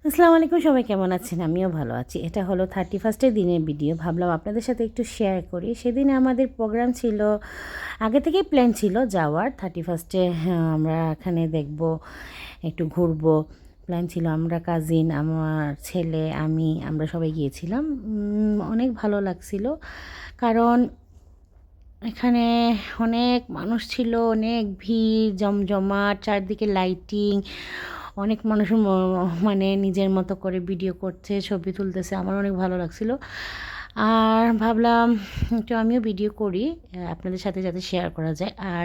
আসসালামু আলাইকুম, সবাই কেমন আছেন? আমিও ভালো আছি। এটা হলো 31st দিনের ভিডিও। ভাবলাম আপনাদের সাথে একটু শেয়ার করি। সেদিন আমাদের প্রোগ্রাম ছিল, আগে থেকেই প্ল্যান ছিল যাওয়ার 31st আমরা এখানে দেখব, একটু ঘুরবো। প্ল্যান ছিল, আমরা কাজিন, আমার ছেলে, আমরা সবাই গিয়েছিলাম। অনেক ভালো লাগছিল, কারণ এখানে অনেক মানুষ ছিল, অনেক ভিড়, জমজমাট, চারদিকে লাইটিং, অনেক মানুষ মানে নিজের মতো করে ভিডিও করছে, ছবি তুলতেছে। আমার অনেক ভালো লাগছিল, আর ভাবলাম একটু আমিও ভিডিও করি আপনাদের সাথে, যাতে শেয়ার করা যায়। আর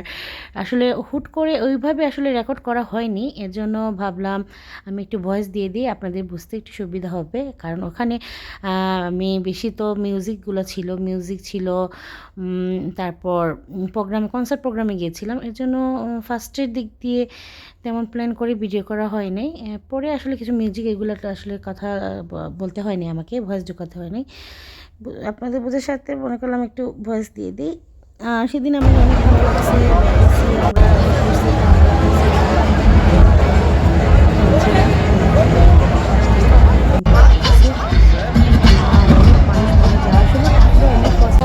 আসলে হুট করে ওইভাবে আসলে রেকর্ড করা হয়নি, এর জন্য ভাবলাম আমি একটু ভয়েস দিয়ে দিই, আপনাদের বুঝতে একটু সুবিধা হবে। কারণ ওখানে আমি বেশি তো মিউজিক ছিল, তারপর কনসার্ট প্রোগ্রামে গিয়েছিলাম, এর জন্য ফার্স্টের দিক দিয়ে তেমন প্ল্যান করে ভিডিও করা হয়নি। পরে আসলে কিছু মিউজিক এগুলো আসলে কথা বলতে হয়নি, আমাকে ভয়েস ঢোকাতে হয়নি। আপনাদের বোঝার সাথে মনে করলাম একটু ভয়েস দিয়ে দিই। সেদিন আমাদের অনেক ভালো লাগছে, বেড়াইছি আমরা, ঘুরছি, আর অনেক মানুষ মানে যারা আসলে থাকবে অনেক কষ্ট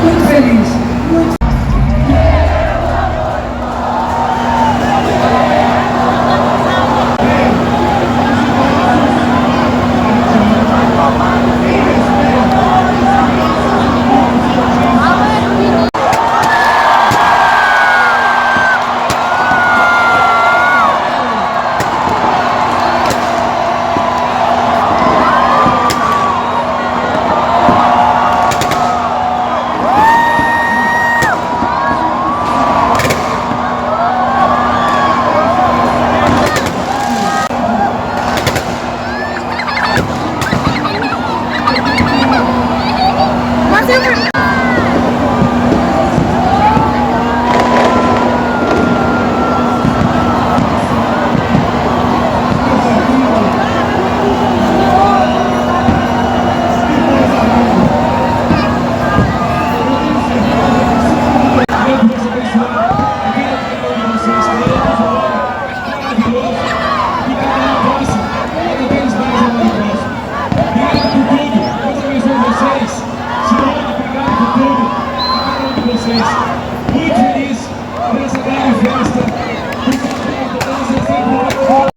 muito feliz. Muito Mas eu